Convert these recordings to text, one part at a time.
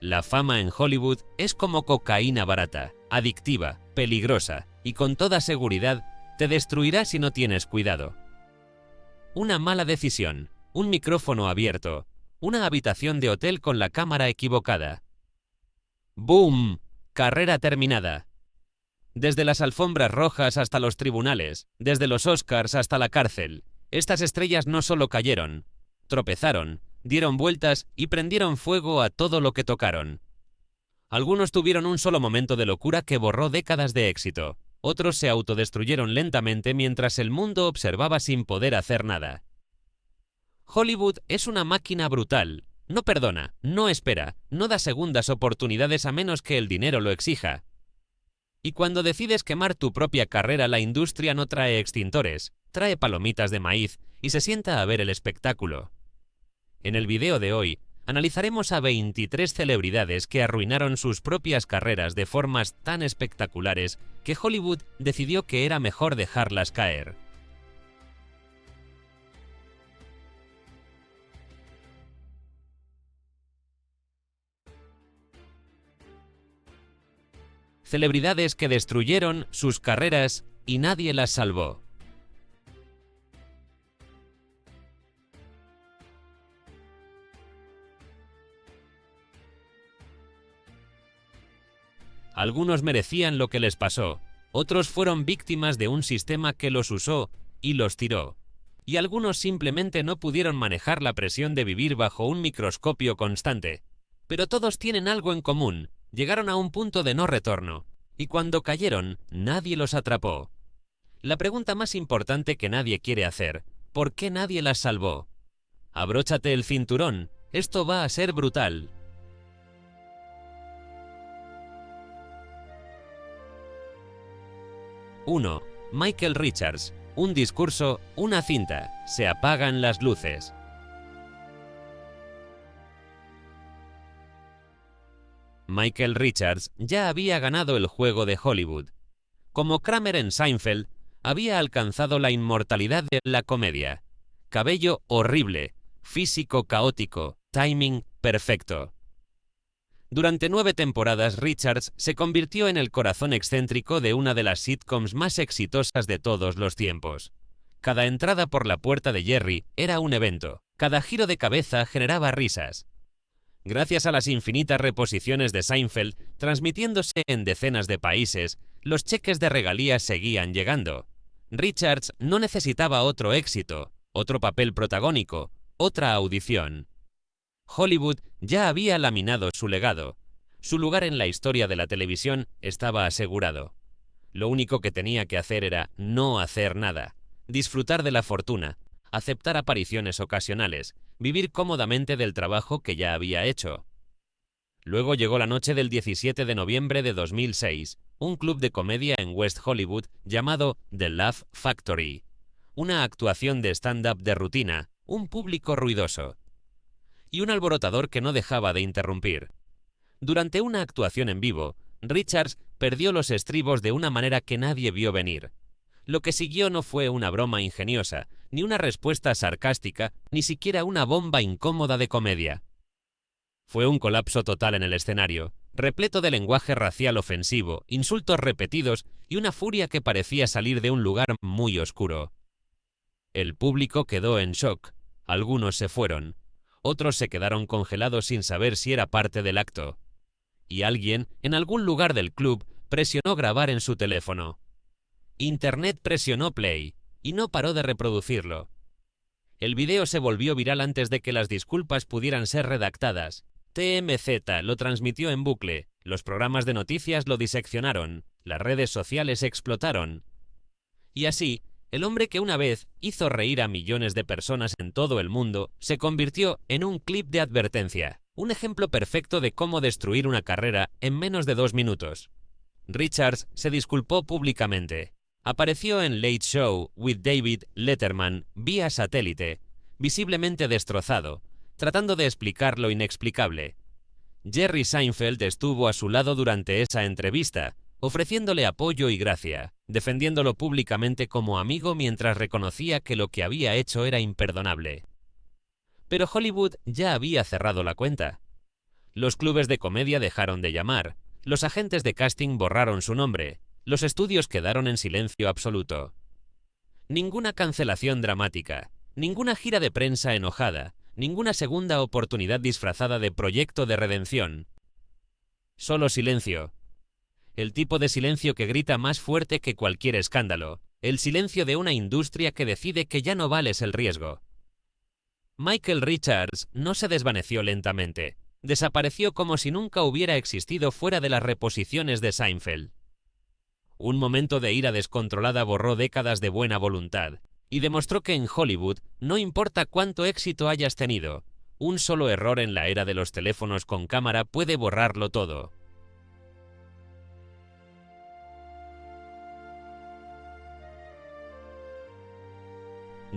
La fama en Hollywood es como cocaína barata, adictiva, peligrosa y con toda seguridad te destruirá si no tienes cuidado. Una mala decisión, un micrófono abierto, una habitación de hotel con la cámara equivocada. ¡Boom! Carrera terminada. Desde las alfombras rojas hasta los tribunales, desde los Oscars hasta la cárcel, estas estrellas no solo cayeron, tropezaron, dieron vueltas y prendieron fuego a todo lo que tocaron. Algunos tuvieron un solo momento de locura que borró décadas de éxito. Otros se autodestruyeron lentamente mientras el mundo observaba sin poder hacer nada. Hollywood es una máquina brutal. No perdona, no espera, no da segundas oportunidades a menos que el dinero lo exija. Y cuando decides quemar tu propia carrera, la industria no trae extintores, trae palomitas de maíz y se sienta a ver el espectáculo. En el video de hoy, analizaremos a 23 celebridades que arruinaron sus propias carreras de formas tan espectaculares que Hollywood decidió que era mejor dejarlas caer. Celebridades que destruyeron sus carreras y nadie las salvó. Algunos merecían lo que les pasó, otros fueron víctimas de un sistema que los usó y los tiró. Y algunos simplemente no pudieron manejar la presión de vivir bajo un microscopio constante. Pero todos tienen algo en común. Llegaron a un punto de no retorno, y cuando cayeron, nadie los atrapó. La pregunta más importante que nadie quiere hacer: ¿por qué nadie las salvó? Abróchate el cinturón, esto va a ser brutal. 1. Michael Richards. Un discurso, una cinta. Se apagan las luces. Michael Richards ya había ganado el juego de Hollywood. Como Kramer en Seinfeld, había alcanzado la inmortalidad de la comedia. Cabello horrible, físico caótico, timing perfecto. Durante 9 temporadas, Richards se convirtió en el corazón excéntrico de una de las sitcoms más exitosas de todos los tiempos. Cada entrada por la puerta de Jerry era un evento. Cada giro de cabeza generaba risas. Gracias a las infinitas reposiciones de Seinfeld, transmitiéndose en decenas de países, los cheques de regalías seguían llegando. Richards no necesitaba otro éxito, otro papel protagónico, otra audición. Hollywood ya había laminado su legado. Su lugar en la historia de la televisión estaba asegurado. Lo único que tenía que hacer era no hacer nada, disfrutar de la fortuna, aceptar apariciones ocasionales, vivir cómodamente del trabajo que ya había hecho. Luego llegó la noche del 17 de noviembre de 2006, un club de comedia en West Hollywood llamado The Laugh Factory. Una actuación de stand-up de rutina, un público ruidoso. Y un alborotador que no dejaba de interrumpir. Durante una actuación en vivo, Richards perdió los estribos de una manera que nadie vio venir. Lo que siguió no fue una broma ingeniosa, ni una respuesta sarcástica, ni siquiera una bomba incómoda de comedia. Fue un colapso total en el escenario, repleto de lenguaje racial ofensivo, insultos repetidos y una furia que parecía salir de un lugar muy oscuro. El público quedó en shock. Algunos se fueron. Otros se quedaron congelados sin saber si era parte del acto. Y alguien, en algún lugar del club, presionó grabar en su teléfono. Internet presionó play, y no paró de reproducirlo. El video se volvió viral antes de que las disculpas pudieran ser redactadas. TMZ lo transmitió en bucle, los programas de noticias lo diseccionaron, las redes sociales explotaron. Y así, el hombre que una vez hizo reír a millones de personas en todo el mundo se convirtió en un clip de advertencia, un ejemplo perfecto de cómo destruir una carrera en menos de 2 minutos. Richards se disculpó públicamente. Apareció en Late Show with David Letterman vía satélite, visiblemente destrozado, tratando de explicar lo inexplicable. Jerry Seinfeld estuvo a su lado durante esa entrevista, ofreciéndole apoyo y gracia, defendiéndolo públicamente como amigo mientras reconocía que lo que había hecho era imperdonable. Pero Hollywood ya había cerrado la cuenta. Los clubes de comedia dejaron de llamar, los agentes de casting borraron su nombre, los estudios quedaron en silencio absoluto. Ninguna cancelación dramática, ninguna gira de prensa enojada, ninguna segunda oportunidad disfrazada de proyecto de redención. Solo silencio. El tipo de silencio que grita más fuerte que cualquier escándalo, el silencio de una industria que decide que ya no vales el riesgo. Michael Richards no se desvaneció lentamente, desapareció como si nunca hubiera existido fuera de las reposiciones de Seinfeld. Un momento de ira descontrolada borró décadas de buena voluntad, y demostró que en Hollywood no importa cuánto éxito hayas tenido, un solo error en la era de los teléfonos con cámara puede borrarlo todo.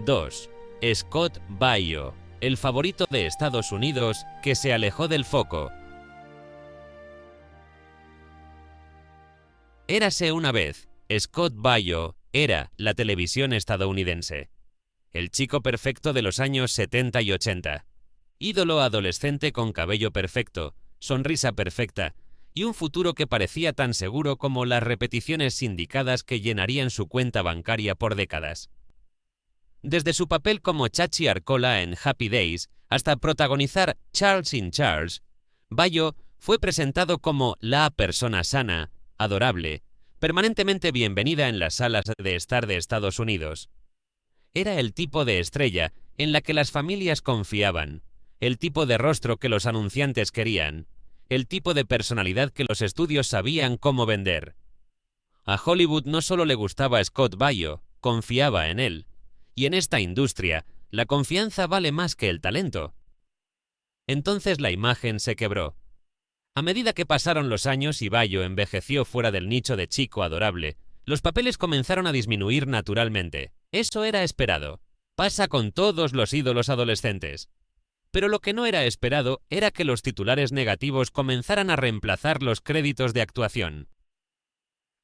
(2) Scott Baio, el favorito de Estados Unidos que se alejó del foco. Érase una vez, Scott Baio era la televisión estadounidense. El chico perfecto de los años 70 y 80. Ídolo adolescente con cabello perfecto, sonrisa perfecta y un futuro que parecía tan seguro como las repeticiones sindicadas que llenarían su cuenta bancaria por décadas. Desde su papel como Chachi Arcola en Happy Days hasta protagonizar Charles in Charge, Baio fue presentado como la persona sana, adorable, permanentemente bienvenida en las salas de estar de Estados Unidos. Era el tipo de estrella en la que las familias confiaban, el tipo de rostro que los anunciantes querían, el tipo de personalidad que los estudios sabían cómo vender. A Hollywood no solo le gustaba Scott Baio, confiaba en él. Y en esta industria, la confianza vale más que el talento. Entonces la imagen se quebró. A medida que pasaron los años y Baio envejeció fuera del nicho de chico adorable, los papeles comenzaron a disminuir naturalmente. Eso era esperado. Pasa con todos los ídolos adolescentes. Pero lo que no era esperado era que los titulares negativos comenzaran a reemplazar los créditos de actuación.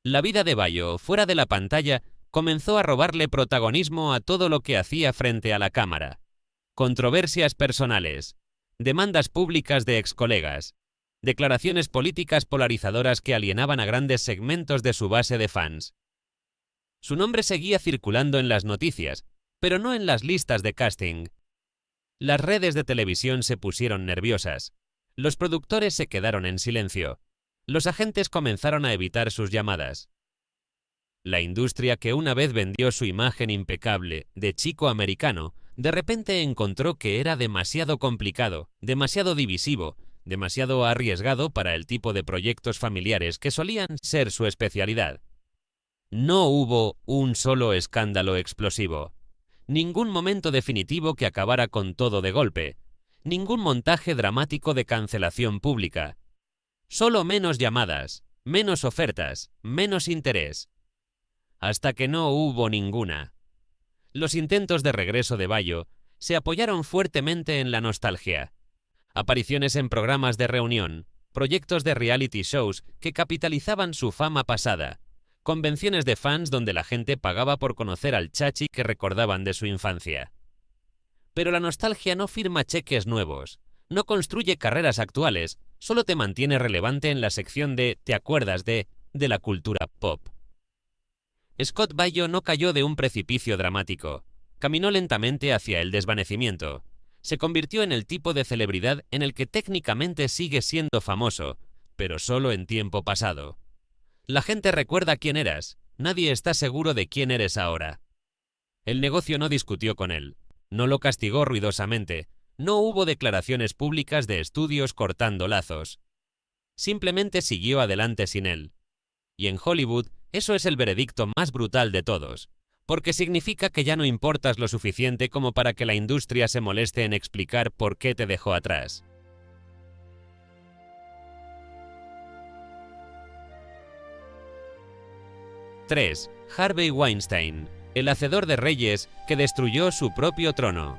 La vida de Baio, fuera de la pantalla, comenzó a robarle protagonismo a todo lo que hacía frente a la cámara. Controversias personales, demandas públicas de excolegas, declaraciones políticas polarizadoras que alienaban a grandes segmentos de su base de fans. Su nombre seguía circulando en las noticias, pero no en las listas de casting. Las redes de televisión se pusieron nerviosas. Los productores se quedaron en silencio. Los agentes comenzaron a evitar sus llamadas. La industria que una vez vendió su imagen impecable de chico americano, de repente encontró que era demasiado complicado, demasiado divisivo, demasiado arriesgado para el tipo de proyectos familiares que solían ser su especialidad. No hubo un solo escándalo explosivo, ningún momento definitivo que acabara con todo de golpe, ningún montaje dramático de cancelación pública. Solo menos llamadas, menos ofertas, menos interés. Hasta que no hubo ninguna. Los intentos de regreso de Baio se apoyaron fuertemente en la nostalgia. Apariciones en programas de reunión, proyectos de reality shows que capitalizaban su fama pasada, convenciones de fans donde la gente pagaba por conocer al Chachi que recordaban de su infancia. Pero la nostalgia no firma cheques nuevos, no construye carreras actuales, solo te mantiene relevante en la sección de ¿te acuerdas de la cultura pop? Scott Baio no cayó de un precipicio dramático. Caminó lentamente hacia el desvanecimiento. Se convirtió en el tipo de celebridad en el que técnicamente sigue siendo famoso, pero solo en tiempo pasado. La gente recuerda quién eras, nadie está seguro de quién eres ahora. El negocio no discutió con él, no lo castigó ruidosamente, no hubo declaraciones públicas de estudios cortando lazos. Simplemente siguió adelante sin él. Y en Hollywood, eso es el veredicto más brutal de todos, porque significa que ya no importas lo suficiente como para que la industria se moleste en explicar por qué te dejó atrás. (3) Harvey Weinstein, el hacedor de reyes que destruyó su propio trono.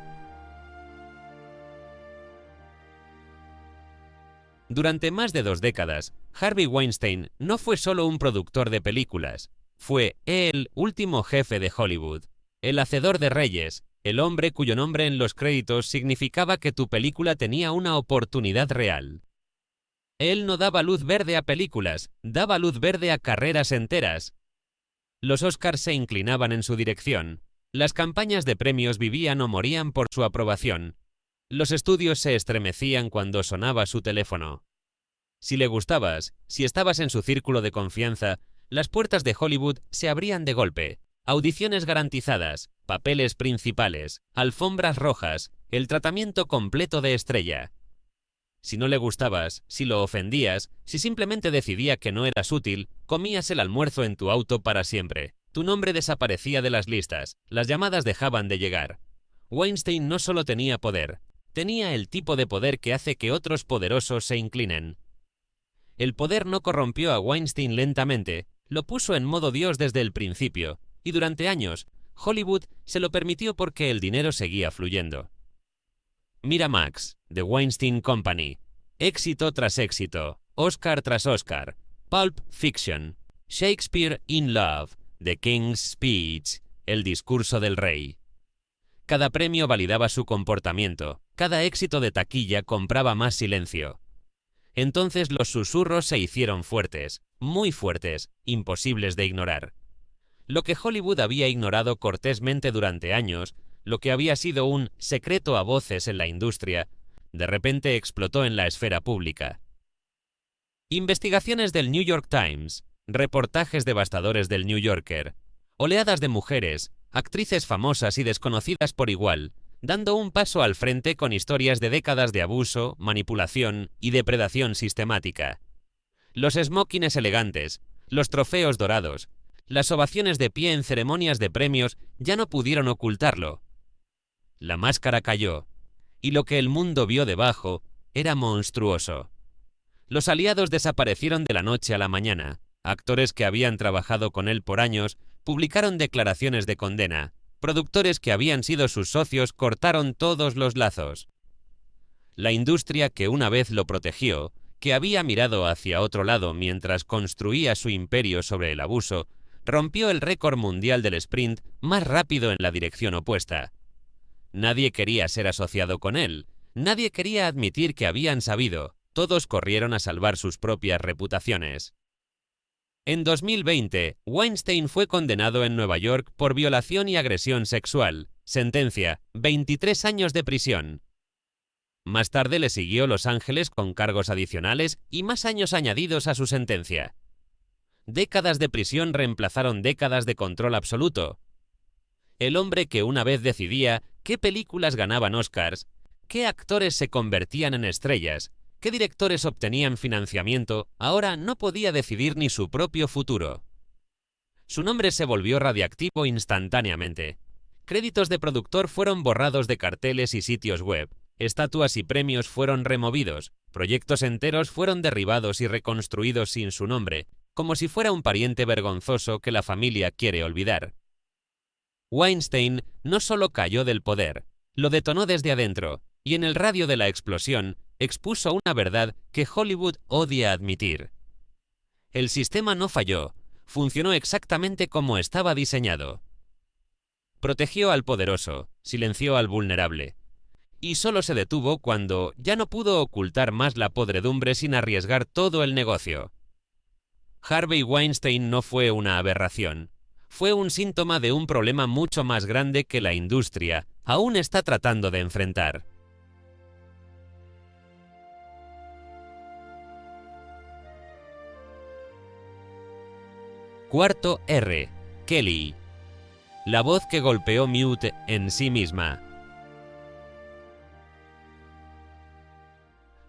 Durante más de 2 décadas, Harvey Weinstein no fue solo un productor de películas, fue el último jefe de Hollywood, el hacedor de reyes, el hombre cuyo nombre en los créditos significaba que tu película tenía una oportunidad real. Él no daba luz verde a películas, daba luz verde a carreras enteras. Los Oscars se inclinaban en su dirección. Las campañas de premios vivían o morían por su aprobación. Los estudios se estremecían cuando sonaba su teléfono. Si le gustabas, si estabas en su círculo de confianza, las puertas de Hollywood se abrían de golpe. Audiciones garantizadas, papeles principales, alfombras rojas, el tratamiento completo de estrella. Si no le gustabas, si lo ofendías, si simplemente decidía que no eras útil, comías el almuerzo en tu auto para siempre. Tu nombre desaparecía de las listas, las llamadas dejaban de llegar. Weinstein no solo tenía poder, tenía el tipo de poder que hace que otros poderosos se inclinen. El poder no corrompió a Weinstein lentamente, lo puso en modo Dios desde el principio, y durante años, Hollywood se lo permitió porque el dinero seguía fluyendo. Miramax, The Weinstein Company, éxito tras éxito, Oscar tras Oscar, Pulp Fiction, Shakespeare in Love, The King's Speech, El discurso del rey. Cada premio validaba su comportamiento, cada éxito de taquilla compraba más silencio. Entonces los susurros se hicieron fuertes, muy fuertes, imposibles de ignorar. Lo que Hollywood había ignorado cortésmente durante años, lo que había sido un secreto a voces en la industria, de repente explotó en la esfera pública. Investigaciones del New York Times, reportajes devastadores del New Yorker, oleadas de mujeres, actrices famosas y desconocidas por igual, dando un paso al frente con historias de décadas de abuso, manipulación y depredación sistemática. Los smokings elegantes, los trofeos dorados, las ovaciones de pie en ceremonias de premios ya no pudieron ocultarlo. La máscara cayó, y lo que el mundo vio debajo era monstruoso. Los aliados desaparecieron de la noche a la mañana. Actores que habían trabajado con él por años publicaron declaraciones de condena. Productores que habían sido sus socios cortaron todos los lazos. La industria que una vez lo protegió, que había mirado hacia otro lado mientras construía su imperio sobre el abuso, rompió el récord mundial del sprint más rápido en la dirección opuesta. Nadie quería ser asociado con él, nadie quería admitir que habían sabido, todos corrieron a salvar sus propias reputaciones. En 2020, Weinstein fue condenado en Nueva York por violación y agresión sexual. Sentencia: 23 años de prisión. Más tarde le siguió Los Ángeles con cargos adicionales y más años añadidos a su sentencia. Décadas de prisión reemplazaron décadas de control absoluto. El hombre que una vez decidía qué películas ganaban Oscars, qué actores se convertían en estrellas, qué directores obtenían financiamiento, ahora no podía decidir ni su propio futuro. Su nombre se volvió radiactivo instantáneamente. Créditos de productor fueron borrados de carteles y sitios web, estatuas y premios fueron removidos, proyectos enteros fueron derribados y reconstruidos sin su nombre, como si fuera un pariente vergonzoso que la familia quiere olvidar. Weinstein no solo cayó del poder, lo detonó desde adentro, y en el radio de la explosión expuso una verdad que Hollywood odia admitir. El sistema no falló, funcionó exactamente como estaba diseñado. Protegió al poderoso, silenció al vulnerable, y solo se detuvo cuando ya no pudo ocultar más la podredumbre sin arriesgar todo el negocio. Harvey Weinstein no fue una aberración. Fue un síntoma de un problema mucho más grande que la industria aún está tratando de enfrentar. Cuarto R. Kelly. La voz que golpeó Mute en sí misma.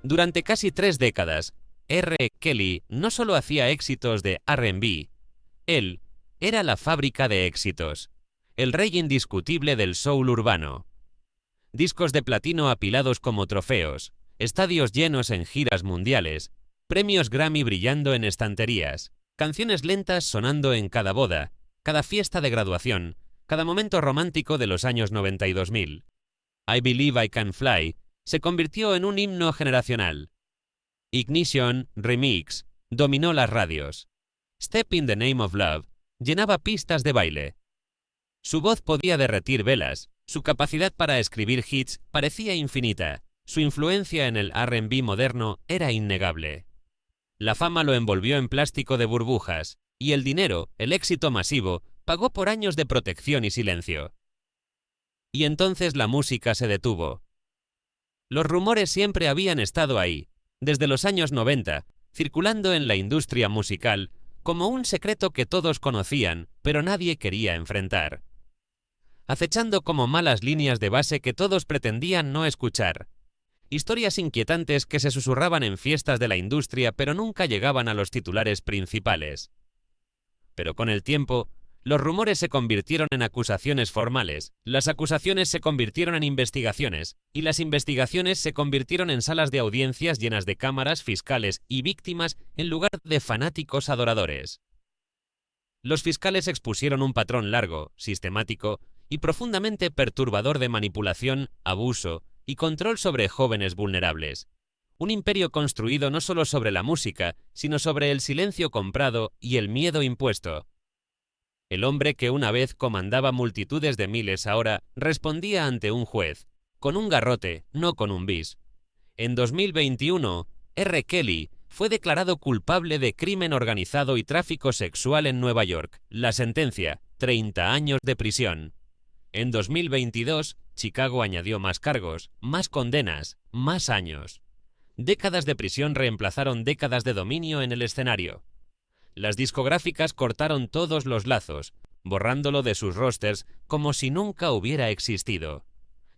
Durante casi 3 décadas, R. Kelly no solo hacía éxitos de R&B, él era la fábrica de éxitos, el rey indiscutible del soul urbano. Discos de platino apilados como trofeos, estadios llenos en giras mundiales, premios Grammy brillando en estanterías, canciones lentas sonando en cada boda, cada fiesta de graduación, cada momento romántico de los años 90 y 2000. I Believe I Can Fly se convirtió en un himno generacional. Ignition Remix dominó las radios. Step in the Name of Love llenaba pistas de baile. Su voz podía derretir velas, su capacidad para escribir hits parecía infinita, su influencia en el R&B moderno era innegable. La fama lo envolvió en plástico de burbujas, y el dinero, el éxito masivo, pagó por años de protección y silencio. Y entonces la música se detuvo. Los rumores siempre habían estado ahí, desde los años 90, circulando en la industria musical, como un secreto que todos conocían, pero nadie quería enfrentar. Acechando como malas líneas de base que todos pretendían no escuchar. Historias inquietantes que se susurraban en fiestas de la industria pero nunca llegaban a los titulares principales. Pero con el tiempo, los rumores se convirtieron en acusaciones formales, las acusaciones se convirtieron en investigaciones, y las investigaciones se convirtieron en salas de audiencias llenas de cámaras, fiscales y víctimas en lugar de fanáticos adoradores. Los fiscales expusieron un patrón largo, sistemático y profundamente perturbador de manipulación, abuso y control sobre jóvenes vulnerables. Un imperio construido no solo sobre la música, sino sobre el silencio comprado y el miedo impuesto. El hombre que una vez comandaba multitudes de miles ahora respondía ante un juez, con un garrote, no con un bis. En 2021, R. Kelly fue declarado culpable de crimen organizado y tráfico sexual en Nueva York. La sentencia, 30 años de prisión. En 2022, Chicago añadió más cargos, más condenas, más años. Décadas de prisión reemplazaron décadas de dominio en el escenario. Las discográficas cortaron todos los lazos, borrándolo de sus rosters como si nunca hubiera existido.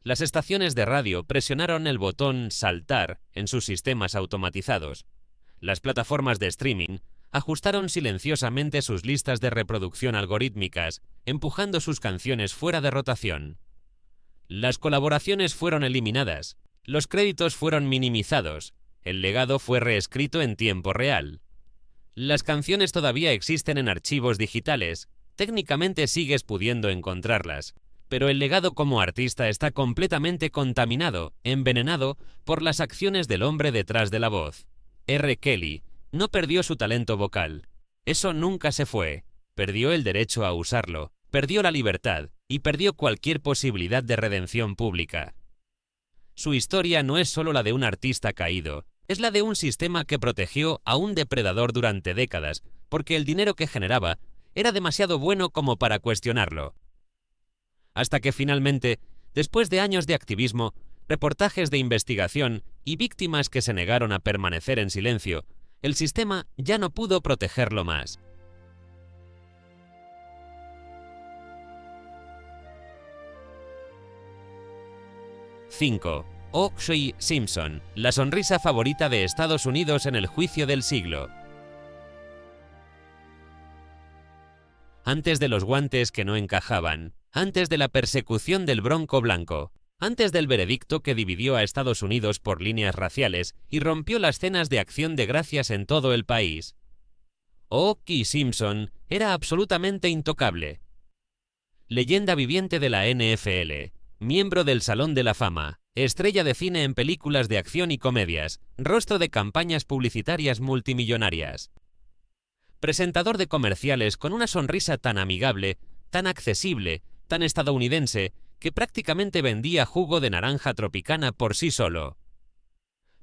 Las estaciones de radio presionaron el botón «saltar» en sus sistemas automatizados. Las plataformas de streaming ajustaron silenciosamente sus listas de reproducción algorítmicas, empujando sus canciones fuera de rotación. Las colaboraciones fueron eliminadas, los créditos fueron minimizados, el legado fue reescrito en tiempo real. Las canciones todavía existen en archivos digitales, técnicamente sigues pudiendo encontrarlas, pero el legado como artista está completamente contaminado, envenenado por las acciones del hombre detrás de la voz. R. Kelly no perdió su talento vocal. Eso nunca se fue. Perdió el derecho a usarlo, perdió la libertad y perdió cualquier posibilidad de redención pública. Su historia no es solo la de un artista caído, es la de un sistema que protegió a un depredador durante décadas, porque el dinero que generaba era demasiado bueno como para cuestionarlo. Hasta que finalmente, después de años de activismo, reportajes de investigación y víctimas que se negaron a permanecer en silencio, el sistema ya no pudo protegerlo más. O.J. Simpson, la sonrisa favorita de Estados Unidos en el juicio del siglo. Antes de los guantes que no encajaban, antes de la persecución del Bronco Blanco, antes del veredicto que dividió a Estados Unidos por líneas raciales y rompió las cenas de acción de gracias en todo el país, O.J. Simpson era absolutamente intocable. Leyenda viviente de la NFL, miembro del Salón de la Fama, estrella de cine en películas de acción y comedias, rostro de campañas publicitarias multimillonarias. Presentador de comerciales con una sonrisa tan amigable, tan accesible, tan estadounidense, que prácticamente vendía jugo de naranja tropicana por sí solo.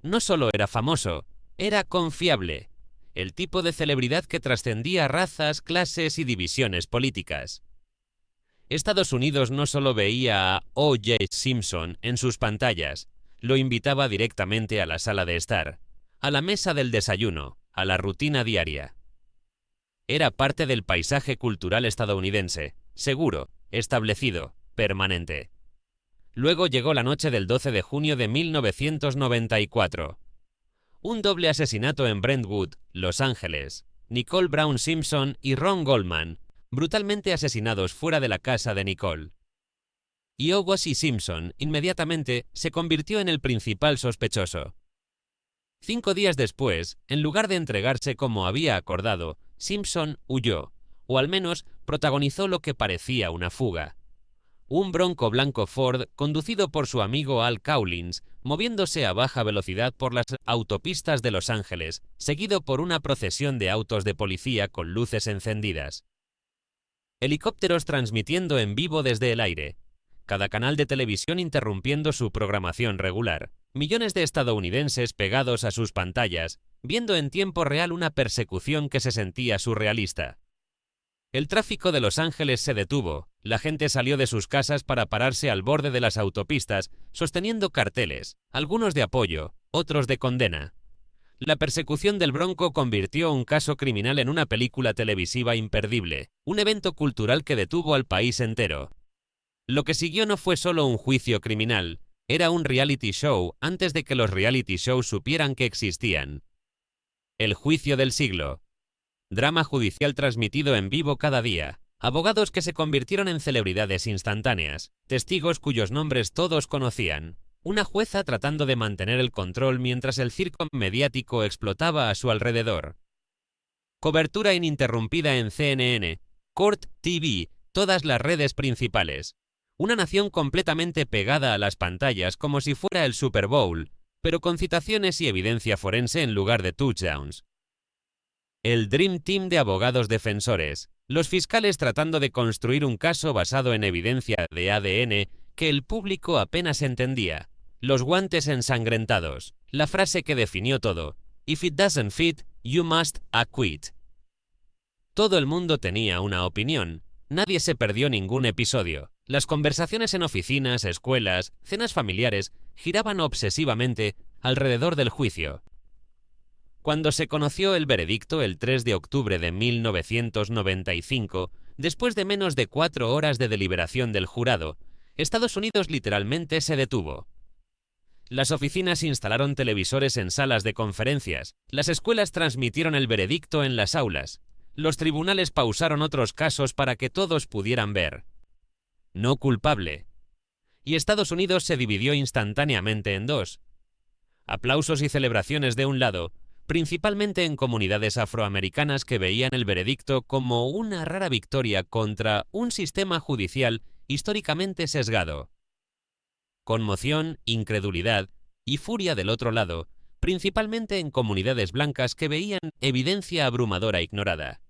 No solo era famoso, era confiable, el tipo de celebridad que trascendía razas, clases y divisiones políticas. Estados Unidos no solo veía a O.J. Simpson en sus pantallas, lo invitaba directamente a la sala de estar, a la mesa del desayuno, a la rutina diaria. Era parte del paisaje cultural estadounidense, seguro, establecido, permanente. Luego llegó la noche del 12 de junio de 1994. Un doble asesinato en Brentwood, Los Ángeles. Nicole Brown Simpson y Ron Goldman, brutalmente asesinados fuera de la casa de Nicole. Y O.J. Simpson inmediatamente se convirtió en el principal sospechoso. 5 días después, en lugar de entregarse como había acordado, Simpson huyó, o al menos protagonizó lo que parecía una fuga. Un Bronco blanco Ford conducido por su amigo Al Cowlins, moviéndose a baja velocidad por las autopistas de Los Ángeles, seguido por una procesión de autos de policía con luces encendidas. Helicópteros transmitiendo en vivo desde el aire. Cada canal de televisión interrumpiendo su programación regular. Millones de estadounidenses pegados a sus pantallas, viendo en tiempo real una persecución que se sentía surrealista. El tráfico de Los Ángeles se detuvo, la gente salió de sus casas para pararse al borde de las autopistas, sosteniendo carteles, algunos de apoyo, otros de condena. La persecución del Bronco convirtió un caso criminal en una película televisiva imperdible, un evento cultural que detuvo al país entero. Lo que siguió no fue solo un juicio criminal, era un reality show antes de que los reality shows supieran que existían. El juicio del siglo. Drama judicial transmitido en vivo cada día, abogados que se convirtieron en celebridades instantáneas, testigos cuyos nombres todos conocían, una jueza tratando de mantener el control mientras el circo mediático explotaba a su alrededor. Cobertura ininterrumpida en CNN, Court TV, todas las redes principales. Una nación completamente pegada a las pantallas como si fuera el Super Bowl, pero con citaciones y evidencia forense en lugar de touchdowns. El Dream Team de abogados defensores, los fiscales tratando de construir un caso basado en evidencia de ADN que el público apenas entendía, los guantes ensangrentados, la frase que definió todo, "If it doesn't fit, you must acquit". Todo el mundo tenía una opinión, nadie se perdió ningún episodio, las conversaciones en oficinas, escuelas, cenas familiares giraban obsesivamente alrededor del juicio. Cuando se conoció el veredicto el 3 de octubre de 1995, después de menos de 4 horas de deliberación del jurado, Estados Unidos literalmente se detuvo. Las oficinas instalaron televisores en salas de conferencias, las escuelas transmitieron el veredicto en las aulas, los tribunales pausaron otros casos para que todos pudieran ver. No culpable. Y Estados Unidos se dividió instantáneamente en dos. Aplausos y celebraciones de un lado, principalmente en comunidades afroamericanas que veían el veredicto como una rara victoria contra un sistema judicial históricamente sesgado. Conmoción, incredulidad y furia del otro lado, principalmente en comunidades blancas que veían evidencia abrumadora ignorada.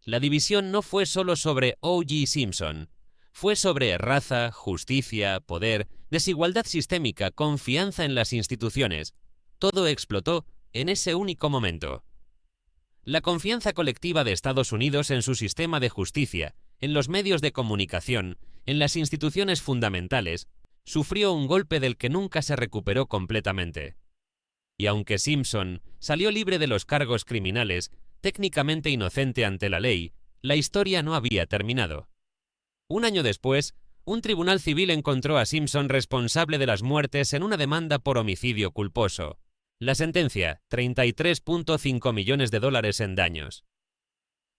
La división no fue solo sobre O.J. Simpson, fue sobre raza, justicia, poder, desigualdad sistémica, confianza en las instituciones. Todo explotó en ese único momento. La confianza colectiva de Estados Unidos en su sistema de justicia, en los medios de comunicación, en las instituciones fundamentales, sufrió un golpe del que nunca se recuperó completamente. Y aunque Simpson salió libre de los cargos criminales, técnicamente inocente ante la ley, la historia no había terminado. Un año después, un tribunal civil encontró a Simpson responsable de las muertes en una demanda por homicidio culposo. La sentencia, $33.5 millones en daños.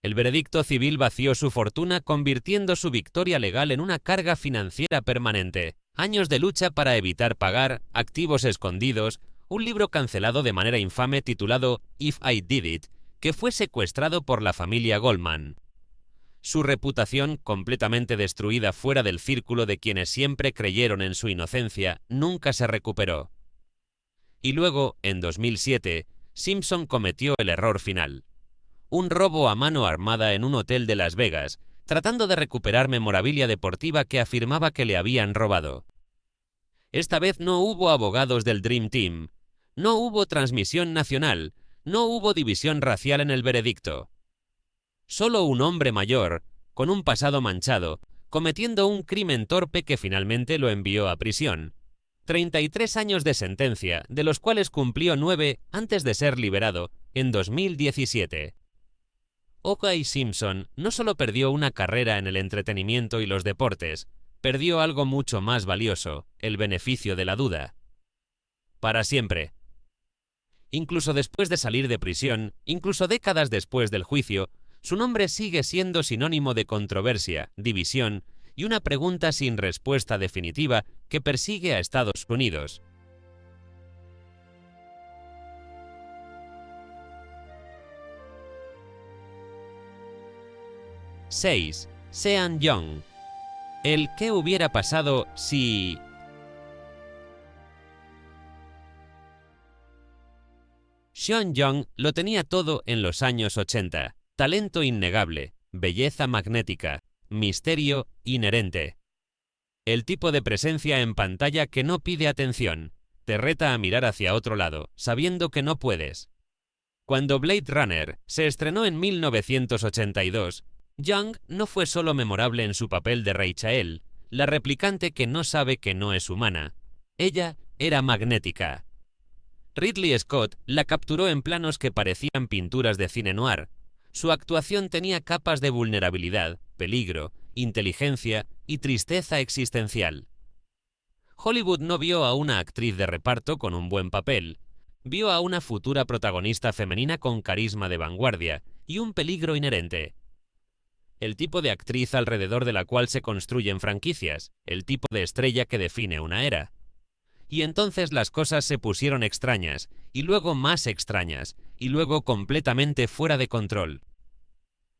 El veredicto civil vació su fortuna convirtiendo su victoria legal en una carga financiera permanente. Años de lucha para evitar pagar, activos escondidos, un libro cancelado de manera infame titulado If I Did It, que fue secuestrado por la familia Goldman. Su reputación, completamente destruida fuera del círculo de quienes siempre creyeron en su inocencia, nunca se recuperó. Y luego, en 2007, Simpson cometió el error final. Un robo a mano armada en un hotel de Las Vegas, tratando de recuperar memorabilia deportiva que afirmaba que le habían robado. Esta vez no hubo abogados del Dream Team, no hubo transmisión nacional, no hubo división racial en el veredicto. Solo un hombre mayor, con un pasado manchado, cometiendo un crimen torpe que finalmente lo envió a prisión. 33 años de sentencia, de los cuales cumplió 9 antes de ser liberado, en 2017. O.J. Simpson no solo perdió una carrera en el entretenimiento y los deportes, perdió algo mucho más valioso, el beneficio de la duda. Para siempre. Incluso después de salir de prisión, incluso décadas después del juicio, su nombre sigue siendo sinónimo de controversia, división y una pregunta sin respuesta definitiva que persigue a Estados Unidos. ¡6! Sean Young. El ¿qué hubiera pasado si...? Sean Young lo tenía todo en los años 80. Talento innegable, belleza magnética, misterio inherente. El tipo de presencia en pantalla que no pide atención, te reta a mirar hacia otro lado, sabiendo que no puedes. Cuando Blade Runner se estrenó en 1982, Young no fue solo memorable en su papel de Rachael, la replicante que no sabe que no es humana. Ella era magnética. Ridley Scott la capturó en planos que parecían pinturas de cine noir. Su actuación tenía capas de vulnerabilidad, peligro, inteligencia y tristeza existencial. Hollywood no vio a una actriz de reparto con un buen papel. Vio a una futura protagonista femenina con carisma de vanguardia y un peligro inherente. El tipo de actriz alrededor de la cual se construyen franquicias, el tipo de estrella que define una era. Y entonces las cosas se pusieron extrañas, y luego más extrañas, y luego completamente fuera de control.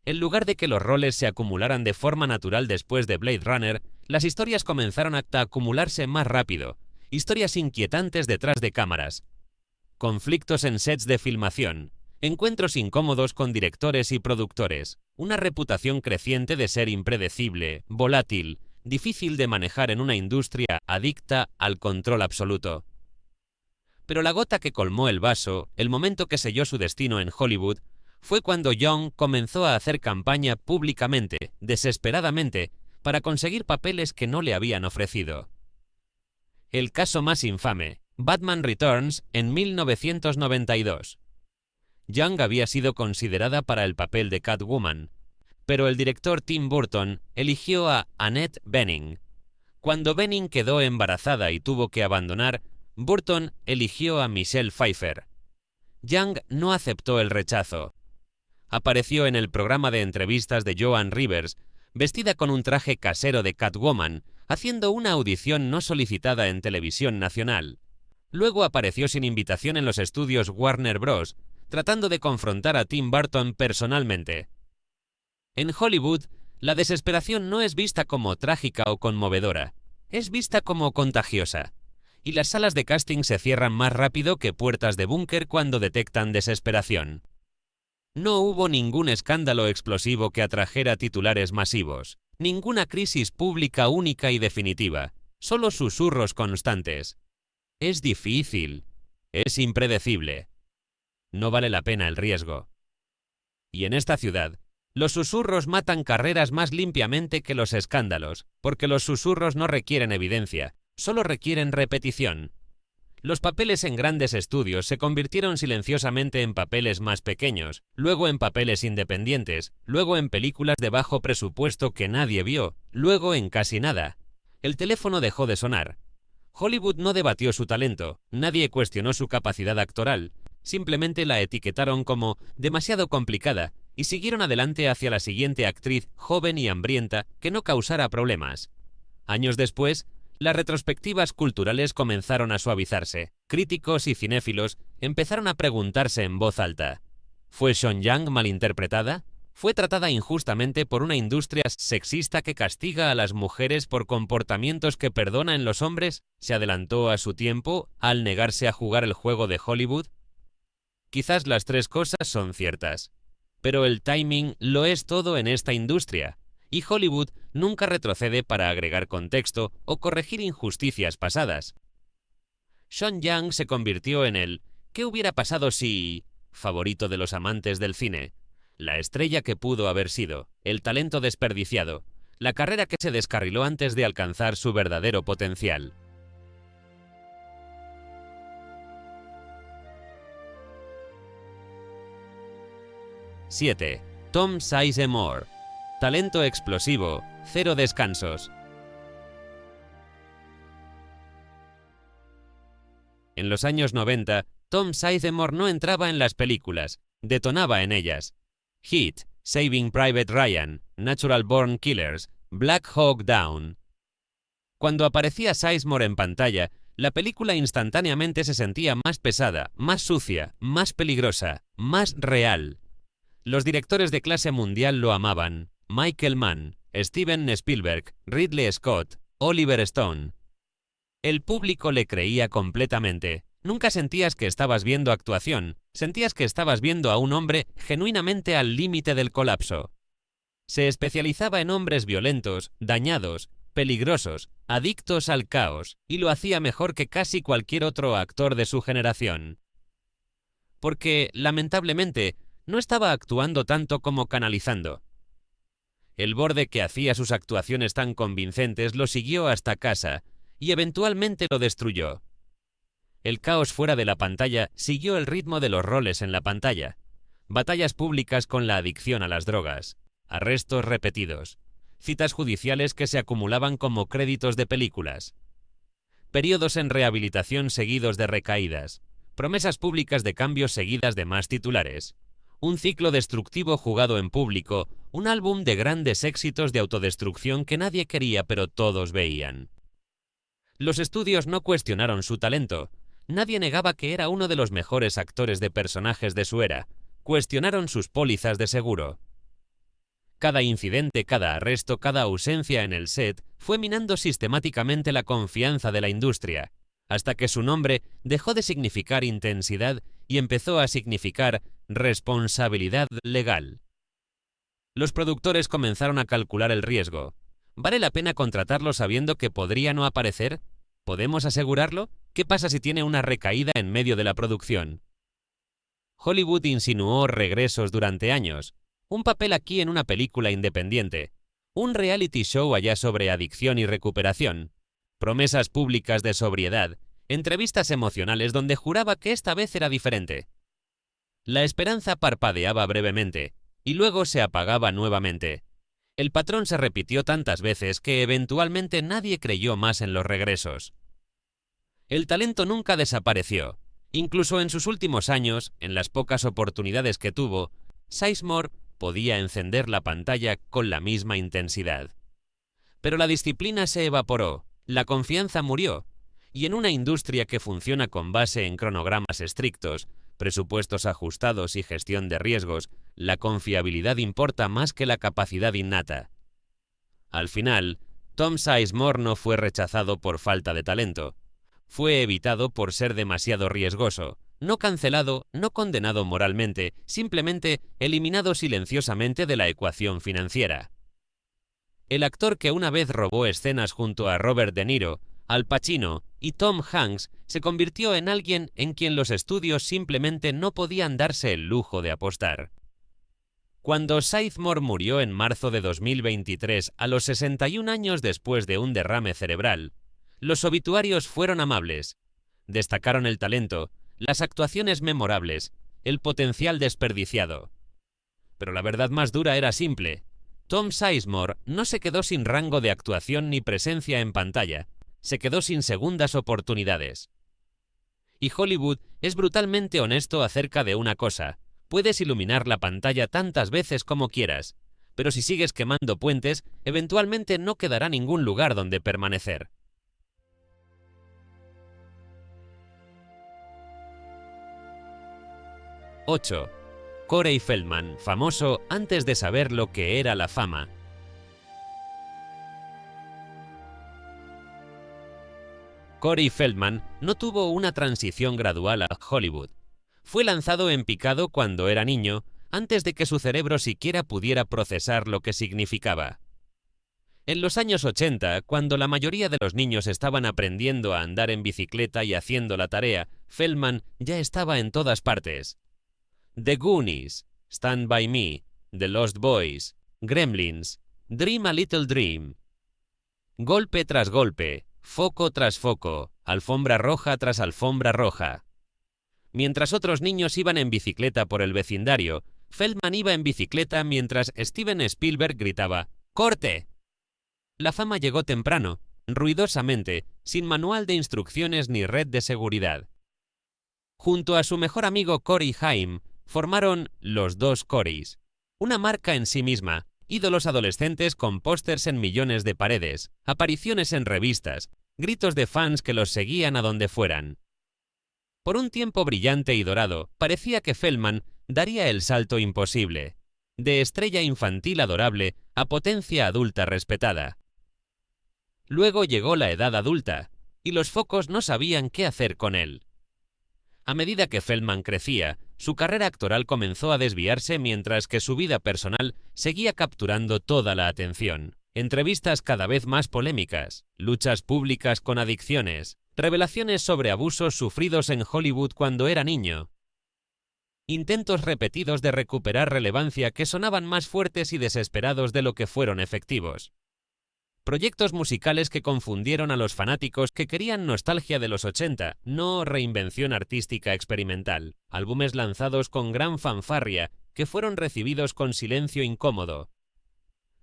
En lugar de que los roles se acumularan de forma natural después de Blade Runner, las historias comenzaron a acumularse más rápido, historias inquietantes detrás de cámaras, conflictos en sets de filmación, encuentros incómodos con directores y productores, una reputación creciente de ser impredecible, volátil, difícil de manejar en una industria adicta al control absoluto. Pero la gota que colmó el vaso, el momento que selló su destino en Hollywood, fue cuando Young comenzó a hacer campaña públicamente, desesperadamente, para conseguir papeles que no le habían ofrecido. El caso más infame, Batman Returns, en 1992. Young había sido considerada para el papel de Catwoman, pero el director Tim Burton eligió a Annette Bening. Cuando Bening quedó embarazada y tuvo que abandonar, Burton eligió a Michelle Pfeiffer. Young no aceptó el rechazo. Apareció en el programa de entrevistas de Joan Rivers, vestida con un traje casero de Catwoman, haciendo una audición no solicitada en televisión nacional. Luego apareció sin invitación en los estudios Warner Bros., tratando de confrontar a Tim Burton personalmente. En Hollywood, la desesperación no es vista como trágica o conmovedora, es vista como contagiosa, y las salas de casting se cierran más rápido que puertas de búnker cuando detectan desesperación. No hubo ningún escándalo explosivo que atrajera titulares masivos, ninguna crisis pública única y definitiva, solo susurros constantes. Es difícil, es impredecible. No vale la pena el riesgo. Y en esta ciudad, los susurros matan carreras más limpiamente que los escándalos, porque los susurros no requieren evidencia, solo requieren repetición. Los papeles en grandes estudios se convirtieron silenciosamente en papeles más pequeños, luego en papeles independientes, luego en películas de bajo presupuesto que nadie vio, luego en casi nada. El teléfono dejó de sonar. Hollywood no debatió su talento, nadie cuestionó su capacidad actoral, simplemente la etiquetaron como demasiado complicada y siguieron adelante hacia la siguiente actriz joven y hambrienta que no causara problemas. Años después, las retrospectivas culturales comenzaron a suavizarse. Críticos y cinéfilos empezaron a preguntarse en voz alta: ¿fue Sean Young malinterpretada? ¿Fue tratada injustamente por una industria sexista que castiga a las mujeres por comportamientos que perdona en los hombres? ¿Se adelantó a su tiempo al negarse a jugar el juego de Hollywood? Quizás las tres cosas son ciertas, pero el timing lo es todo en esta industria, y Hollywood nunca retrocede para agregar contexto o corregir injusticias pasadas. Sean Young se convirtió en el ¿qué hubiera pasado si? Favorito de los amantes del cine, la estrella que pudo haber sido, el talento desperdiciado, la carrera que se descarriló antes de alcanzar su verdadero potencial. ¡7! Tom Sizemore. Talento explosivo, cero descansos. En los años 90, Tom Sizemore no entraba en las películas, detonaba en ellas. Heat, Saving Private Ryan, Natural Born Killers, Black Hawk Down. Cuando aparecía Sizemore en pantalla, la película instantáneamente se sentía más pesada, más sucia, más peligrosa, más real. Los directores de clase mundial lo amaban: Michael Mann, Steven Spielberg, Ridley Scott, Oliver Stone. El público le creía completamente. Nunca sentías que estabas viendo actuación, sentías que estabas viendo a un hombre genuinamente al límite del colapso. Se especializaba en hombres violentos, dañados, peligrosos, adictos al caos, y lo hacía mejor que casi cualquier otro actor de su generación. Porque, lamentablemente, no estaba actuando tanto como canalizando. El borde que hacía sus actuaciones tan convincentes lo siguió hasta casa, y eventualmente lo destruyó. El caos fuera de la pantalla siguió el ritmo de los roles en la pantalla. Batallas públicas con la adicción a las drogas, arrestos repetidos, citas judiciales que se acumulaban como créditos de películas, periodos en rehabilitación seguidos de recaídas, promesas públicas de cambios seguidas de más titulares, un ciclo destructivo jugado en público, un álbum de grandes éxitos de autodestrucción que nadie quería pero todos veían. Los estudios no cuestionaron su talento, nadie negaba que era uno de los mejores actores de personajes de su era, cuestionaron sus pólizas de seguro. Cada incidente, cada arresto, cada ausencia en el set fue minando sistemáticamente la confianza de la industria, hasta que su nombre dejó de significar intensidad y empezó a significar responsabilidad legal. Los productores comenzaron a calcular el riesgo. ¿Vale la pena contratarlo sabiendo que podría no aparecer? ¿Podemos asegurarlo? ¿Qué pasa si tiene una recaída en medio de la producción? Hollywood insinuó regresos durante años, un papel aquí en una película independiente, un reality show allá sobre adicción y recuperación, promesas públicas de sobriedad, entrevistas emocionales donde juraba que esta vez era diferente. La esperanza parpadeaba brevemente, y luego se apagaba nuevamente. El patrón se repitió tantas veces que eventualmente nadie creyó más en los regresos. El talento nunca desapareció. Incluso en sus últimos años, en las pocas oportunidades que tuvo, Sizemore podía encender la pantalla con la misma intensidad. Pero la disciplina se evaporó, la confianza murió, y en una industria que funciona con base en cronogramas estrictos, presupuestos ajustados y gestión de riesgos, la confiabilidad importa más que la capacidad innata. Al final, Tom Sizemore no fue rechazado por falta de talento. Fue evitado por ser demasiado riesgoso, no cancelado, no condenado moralmente, simplemente eliminado silenciosamente de la ecuación financiera. El actor que una vez robó escenas junto a Robert De Niro, Al Pacino y Tom Hanks se convirtió en alguien en quien los estudios simplemente no podían darse el lujo de apostar. Cuando Sizemore murió en marzo de 2023 a los 61 años después de un derrame cerebral, los obituarios fueron amables. Destacaron el talento, las actuaciones memorables, el potencial desperdiciado. Pero la verdad más dura era simple. Tom Sizemore no se quedó sin rango de actuación ni presencia en pantalla, se quedó sin segundas oportunidades. Y Hollywood es brutalmente honesto acerca de una cosa: puedes iluminar la pantalla tantas veces como quieras, pero si sigues quemando puentes, eventualmente no quedará ningún lugar donde permanecer. 8. Corey Feldman, famoso antes de saber lo que era la fama. Corey Feldman no tuvo una transición gradual a Hollywood. Fue lanzado en picado cuando era niño, antes de que su cerebro siquiera pudiera procesar lo que significaba. En los años 80, cuando la mayoría de los niños estaban aprendiendo a andar en bicicleta y haciendo la tarea, Feldman ya estaba en todas partes. The Goonies, Stand By Me, The Lost Boys, Gremlins, Dream a Little Dream. Golpe tras golpe, foco tras foco, alfombra roja tras alfombra roja. Mientras otros niños iban en bicicleta por el vecindario, Feldman iba en bicicleta mientras Steven Spielberg gritaba ¡Corte! La fama llegó temprano, ruidosamente, sin manual de instrucciones ni red de seguridad. Junto a su mejor amigo Corey Haim, formaron los dos Coreys, una marca en sí misma, ídolos adolescentes con pósters en millones de paredes, apariciones en revistas, gritos de fans que los seguían a donde fueran. Por un tiempo brillante y dorado, parecía que Feldman daría el salto imposible, de estrella infantil adorable a potencia adulta respetada. Luego llegó la edad adulta, y los focos no sabían qué hacer con él. A medida que Feldman crecía, su carrera actoral comenzó a desviarse mientras que su vida personal seguía capturando toda la atención. Entrevistas cada vez más polémicas, luchas públicas con adicciones, revelaciones sobre abusos sufridos en Hollywood cuando era niño. Intentos repetidos de recuperar relevancia que sonaban más fuertes y desesperados de lo que fueron efectivos. Proyectos musicales que confundieron a los fanáticos que querían nostalgia de los 80, no reinvención artística experimental. Álbumes lanzados con gran fanfarria que fueron recibidos con silencio incómodo.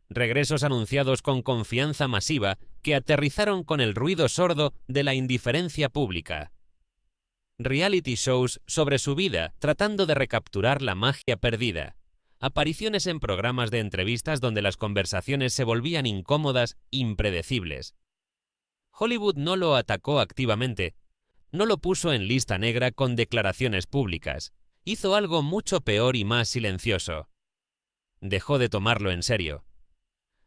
Regresos anunciados con confianza masiva que aterrizaron con el ruido sordo de la indiferencia pública. Reality shows sobre su vida tratando de recapturar la magia perdida. Apariciones en programas de entrevistas donde las conversaciones se volvían incómodas, impredecibles. Hollywood no lo atacó activamente, no lo puso en lista negra con declaraciones públicas. Hizo algo mucho peor y más silencioso. Dejó de tomarlo en serio.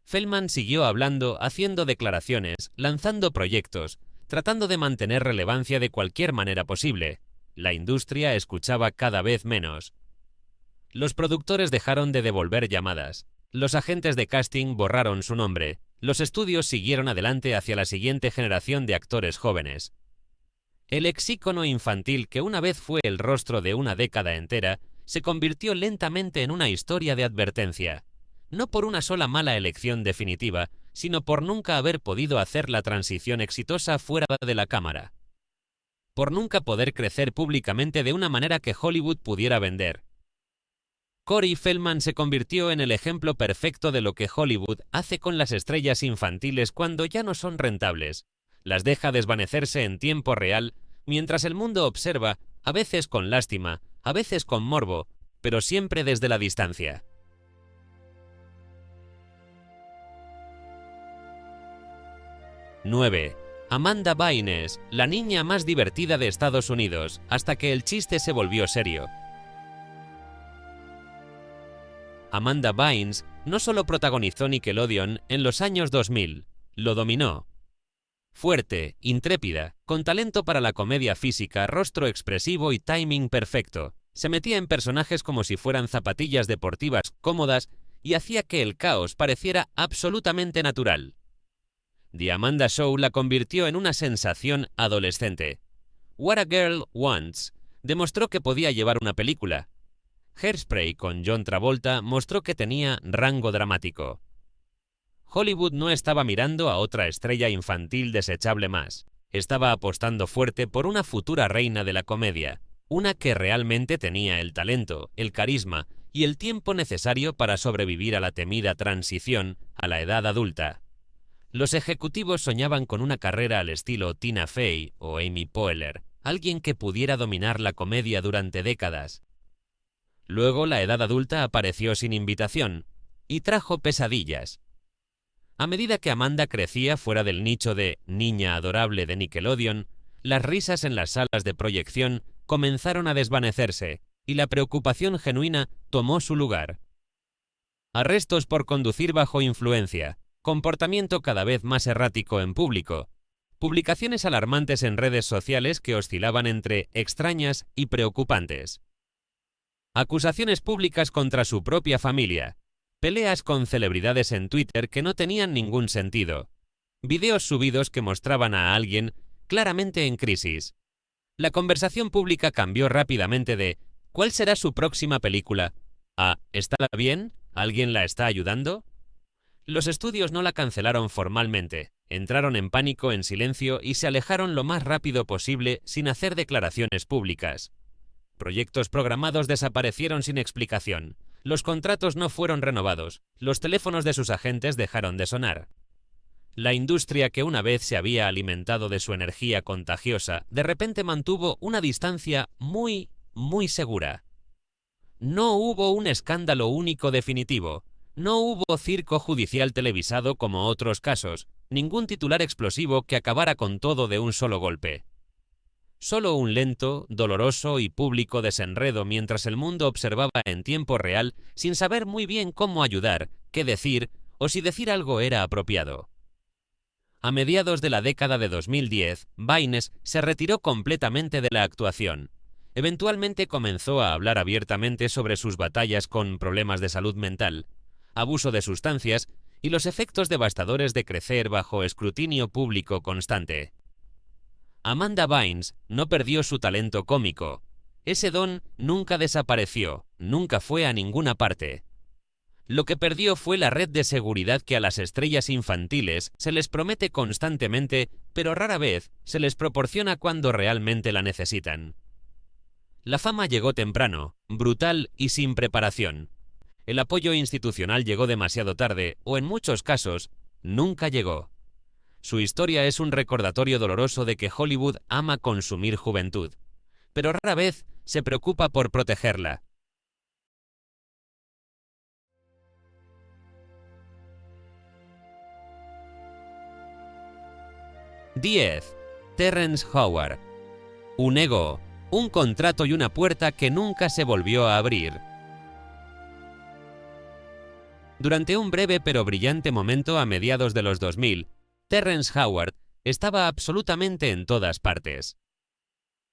Feldman siguió hablando, haciendo declaraciones, lanzando proyectos, tratando de mantener relevancia de cualquier manera posible. La industria escuchaba cada vez menos. Los productores dejaron de devolver llamadas. Los agentes de casting borraron su nombre. Los estudios siguieron adelante hacia la siguiente generación de actores jóvenes. El exícono infantil que una vez fue el rostro de una década entera, se convirtió lentamente en una historia de advertencia. No por una sola mala elección definitiva, sino por nunca haber podido hacer la transición exitosa fuera de la cámara. Por nunca poder crecer públicamente de una manera que Hollywood pudiera vender. Corey Feldman se convirtió en el ejemplo perfecto de lo que Hollywood hace con las estrellas infantiles cuando ya no son rentables. Las deja desvanecerse en tiempo real, mientras el mundo observa, a veces con lástima, a veces con morbo, pero siempre desde la distancia. 9. Amanda Bynes, la niña más divertida de Estados Unidos, hasta que el chiste se volvió serio. Amanda Bynes no solo protagonizó Nickelodeon en los años 2000, lo dominó. Fuerte, intrépida, con talento para la comedia física, rostro expresivo y timing perfecto. Se metía en personajes como si fueran zapatillas deportivas cómodas y hacía que el caos pareciera absolutamente natural. The Amanda Show la convirtió en una sensación adolescente. What a Girl Wants demostró que podía llevar una película. Hairspray con John Travolta mostró que tenía rango dramático. Hollywood no estaba mirando a otra estrella infantil desechable más. Estaba apostando fuerte por una futura reina de la comedia, una que realmente tenía el talento, el carisma y el tiempo necesario para sobrevivir a la temida transición a la edad adulta. Los ejecutivos soñaban con una carrera al estilo Tina Fey o Amy Poehler, alguien que pudiera dominar la comedia durante décadas. Luego la edad adulta apareció sin invitación y trajo pesadillas. A medida que Amanda crecía fuera del nicho de niña adorable de Nickelodeon, las risas en las salas de proyección comenzaron a desvanecerse y la preocupación genuina tomó su lugar. Arrestos por conducir bajo influencia, comportamiento cada vez más errático en público, publicaciones alarmantes en redes sociales que oscilaban entre extrañas y preocupantes. Acusaciones públicas contra su propia familia, peleas con celebridades en Twitter que no tenían ningún sentido, videos subidos que mostraban a alguien claramente en crisis. La conversación pública cambió rápidamente de ¿cuál será su próxima película? a ¿está bien? ¿Alguien la está ayudando? Los estudios no la cancelaron formalmente, entraron en pánico en silencio y se alejaron lo más rápido posible sin hacer declaraciones públicas. Proyectos programados desaparecieron sin explicación. Los contratos no fueron renovados. Los teléfonos de sus agentes dejaron de sonar. La industria que una vez se había alimentado de su energía contagiosa, de repente mantuvo una distancia muy segura. No hubo un escándalo único definitivo. No hubo circo judicial televisado como otros casos, ningún titular explosivo que acabara con todo de un solo golpe. Solo un lento, doloroso y público desenredo mientras el mundo observaba en tiempo real sin saber muy bien cómo ayudar, qué decir o si decir algo era apropiado. A mediados de la década de 2010, Bynes se retiró completamente de la actuación. Eventualmente comenzó a hablar abiertamente sobre sus batallas con problemas de salud mental, abuso de sustancias y los efectos devastadores de crecer bajo escrutinio público constante. Amanda Bynes no perdió su talento cómico. Ese don nunca desapareció, nunca fue a ninguna parte. Lo que perdió fue la red de seguridad que a las estrellas infantiles se les promete constantemente, pero rara vez se les proporciona cuando realmente la necesitan. La fama llegó temprano, brutal y sin preparación. El apoyo institucional llegó demasiado tarde, o en muchos casos, nunca llegó. Su historia es un recordatorio doloroso de que Hollywood ama consumir juventud, pero rara vez se preocupa por protegerla. 10. Terrence Howard. Un ego, un contrato y una puerta que nunca se volvió a abrir. Durante un breve pero brillante momento a mediados de los 2000, Terrence Howard estaba absolutamente en todas partes.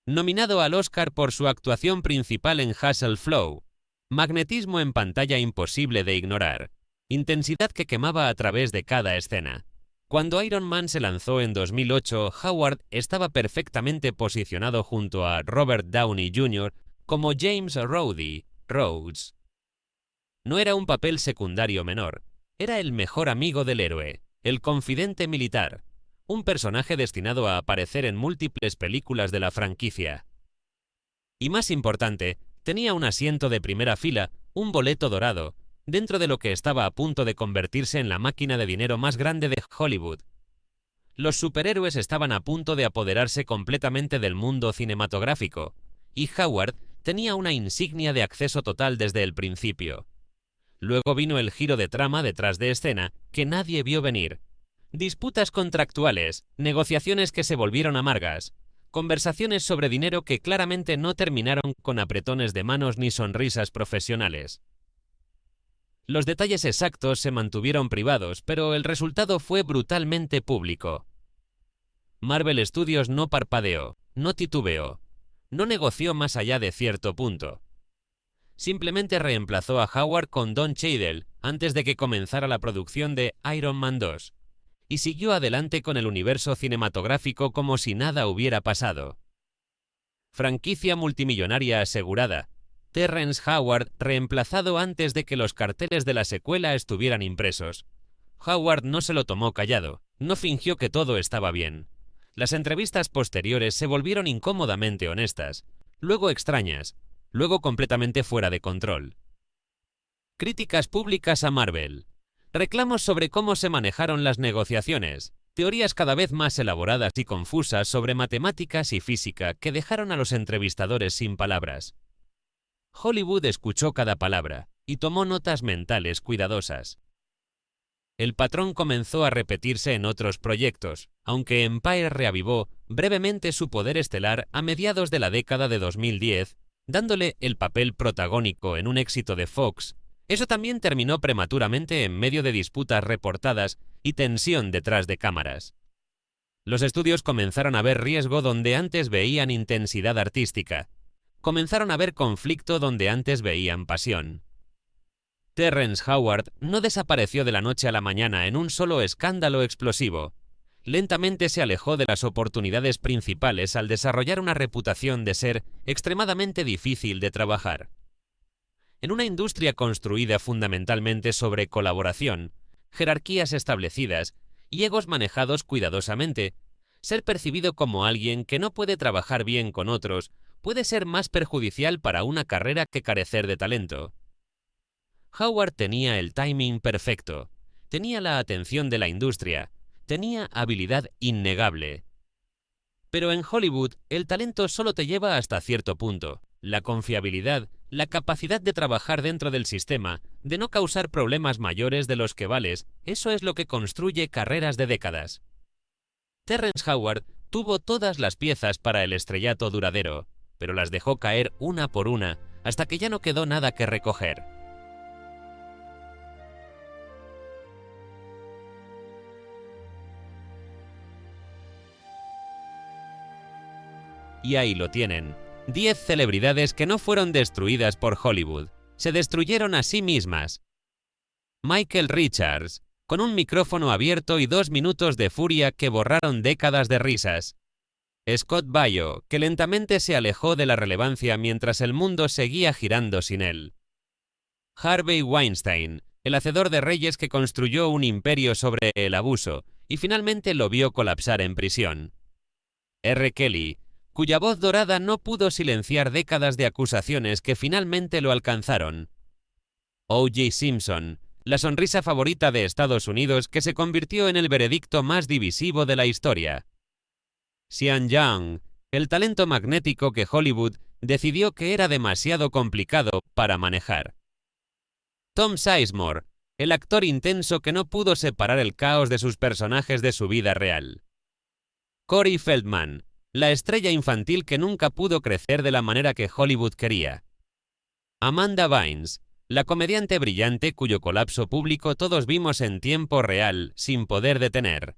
Nominado al Oscar por su actuación principal en Hustle Flow, magnetismo en pantalla imposible de ignorar, intensidad que quemaba a través de cada escena. Cuando Iron Man se lanzó en 2008, Howard estaba perfectamente posicionado junto a Robert Downey Jr. como James Rhodey Rhodes. No era un papel secundario menor, era el mejor amigo del héroe, el confidente militar, un personaje destinado a aparecer en múltiples películas de la franquicia. Y más importante, tenía un asiento de primera fila, un boleto dorado, dentro de lo que estaba a punto de convertirse en la máquina de dinero más grande de Hollywood. Los superhéroes estaban a punto de apoderarse completamente del mundo cinematográfico, y Howard tenía una insignia de acceso total desde el principio. Luego vino el giro de trama detrás de escena que nadie vio venir. Disputas contractuales, negociaciones que se volvieron amargas, conversaciones sobre dinero que claramente no terminaron con apretones de manos ni sonrisas profesionales. Los detalles exactos se mantuvieron privados, pero el resultado fue brutalmente público. Marvel Studios no parpadeó, no titubeó, no negoció más allá de cierto punto. Simplemente reemplazó a Howard con Don Cheadle antes de que comenzara la producción de Iron Man 2, y siguió adelante con el universo cinematográfico como si nada hubiera pasado. Franquicia multimillonaria asegurada. Terrence Howard reemplazado antes de que los carteles de la secuela estuvieran impresos. Howard no se lo tomó callado, no fingió que todo estaba bien. Las entrevistas posteriores se volvieron incómodamente honestas, luego extrañas, luego completamente fuera de control. Críticas públicas a Marvel. Reclamos sobre cómo se manejaron las negociaciones. Teorías cada vez más elaboradas y confusas sobre matemáticas y física que dejaron a los entrevistadores sin palabras. Hollywood escuchó cada palabra y tomó notas mentales cuidadosas. El patrón comenzó a repetirse en otros proyectos, aunque Empire reavivó brevemente su poder estelar a mediados de la década de 2010, dándole el papel protagónico en un éxito de Fox. Eso también terminó prematuramente en medio de disputas reportadas y tensión detrás de cámaras. Los estudios comenzaron a ver riesgo donde antes veían intensidad artística. Comenzaron a ver conflicto donde antes veían pasión. Terrence Howard no desapareció de la noche a la mañana en un solo escándalo explosivo. Lentamente se alejó de las oportunidades principales al desarrollar una reputación de ser extremadamente difícil de trabajar. En una industria construida fundamentalmente sobre colaboración, jerarquías establecidas y egos manejados cuidadosamente, ser percibido como alguien que no puede trabajar bien con otros puede ser más perjudicial para una carrera que carecer de talento. Howard tenía el timing perfecto, tenía la atención de la industria, tenía habilidad innegable. Pero en Hollywood, el talento solo te lleva hasta cierto punto. La confiabilidad, la capacidad de trabajar dentro del sistema, de no causar problemas mayores de los que vales, eso es lo que construye carreras de décadas. Terrence Howard tuvo todas las piezas para el estrellato duradero, pero las dejó caer una por una hasta que ya no quedó nada que recoger. Y ahí lo tienen, 10 celebridades que no fueron destruidas por Hollywood, se destruyeron a sí mismas. Michael Richards, con un micrófono abierto y 2 minutos de furia que borraron décadas de risas. Scott Baio, que lentamente se alejó de la relevancia mientras el mundo seguía girando sin él. Harvey Weinstein, el hacedor de reyes que construyó un imperio sobre el abuso y finalmente lo vio colapsar en prisión. R. Kelly, cuya voz dorada no pudo silenciar décadas de acusaciones que finalmente lo alcanzaron. O.J. Simpson, la sonrisa favorita de Estados Unidos que se convirtió en el veredicto más divisivo de la historia. Sean Young, el talento magnético que Hollywood decidió que era demasiado complicado para manejar. Tom Sizemore, el actor intenso que no pudo separar el caos de sus personajes de su vida real. Corey Feldman, la estrella infantil que nunca pudo crecer de la manera que Hollywood quería. Amanda Bynes, la comediante brillante cuyo colapso público todos vimos en tiempo real, sin poder detener.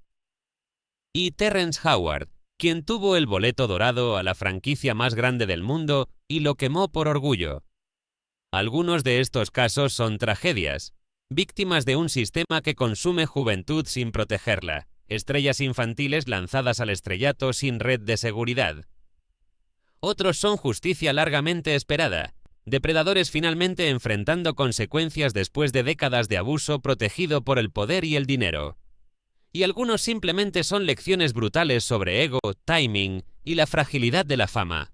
Y Terrence Howard, quien tuvo el boleto dorado a la franquicia más grande del mundo y lo quemó por orgullo. Algunos de estos casos son tragedias, víctimas de un sistema que consume juventud sin protegerla, estrellas infantiles lanzadas al estrellato sin red de seguridad. Otros son justicia largamente esperada, depredadores finalmente enfrentando consecuencias después de décadas de abuso protegido por el poder y el dinero. Y algunos simplemente son lecciones brutales sobre ego, timing y la fragilidad de la fama.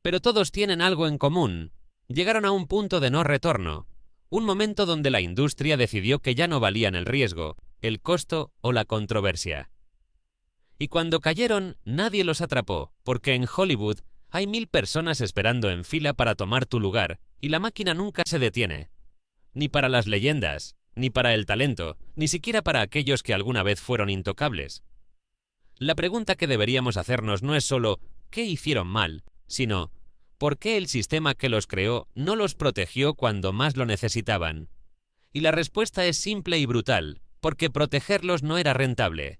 Pero todos tienen algo en común. Llegaron a un punto de no retorno, un momento donde la industria decidió que ya no valían el riesgo, el costo o la controversia. Y cuando cayeron, nadie los atrapó, porque en Hollywood hay 1000 personas esperando en fila para tomar tu lugar, y la máquina nunca se detiene. Ni para las leyendas, ni para el talento, ni siquiera para aquellos que alguna vez fueron intocables. La pregunta que deberíamos hacernos no es solo ¿qué hicieron mal?, sino ¿por qué el sistema que los creó no los protegió cuando más lo necesitaban? Y la respuesta es simple y brutal, porque protegerlos no era rentable.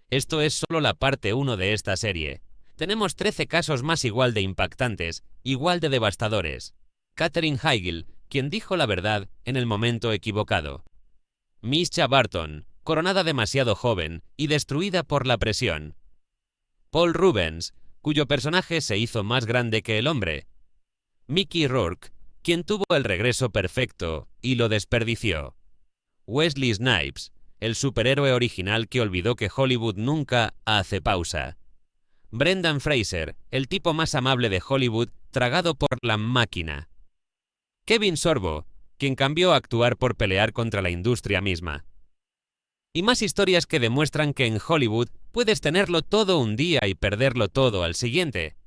Esto es solo la parte 1 de esta serie. Tenemos 13 casos más igual de impactantes, igual de devastadores. Katherine Heigl, quien dijo la verdad en el momento equivocado. Mischa Barton, coronada demasiado joven y destruida por la presión. Paul Rubens, cuyo personaje se hizo más grande que el hombre. Mickey Rourke, quien tuvo el regreso perfecto y lo desperdició. Wesley Snipes, el superhéroe original que olvidó que Hollywood nunca hace pausa. Brendan Fraser, el tipo más amable de Hollywood, tragado por la máquina. Kevin Sorbo, quien cambió a actuar por pelear contra la industria misma. Y más historias que demuestran que en Hollywood puedes tenerlo todo un día y perderlo todo al siguiente.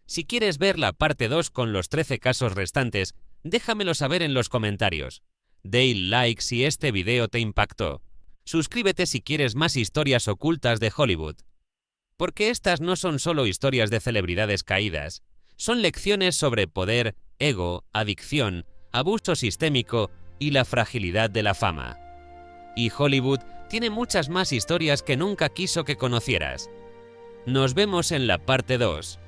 Si quieres ver la parte 2 con los 13 casos restantes, déjamelo saber en los comentarios. Dale like si este video te impactó. Suscríbete si quieres más historias ocultas de Hollywood. Porque estas no son solo historias de celebridades caídas, son lecciones sobre poder, ego, adicción, abuso sistémico y la fragilidad de la fama. Y Hollywood tiene muchas más historias que nunca quiso que conocieras. Nos vemos en la parte 2.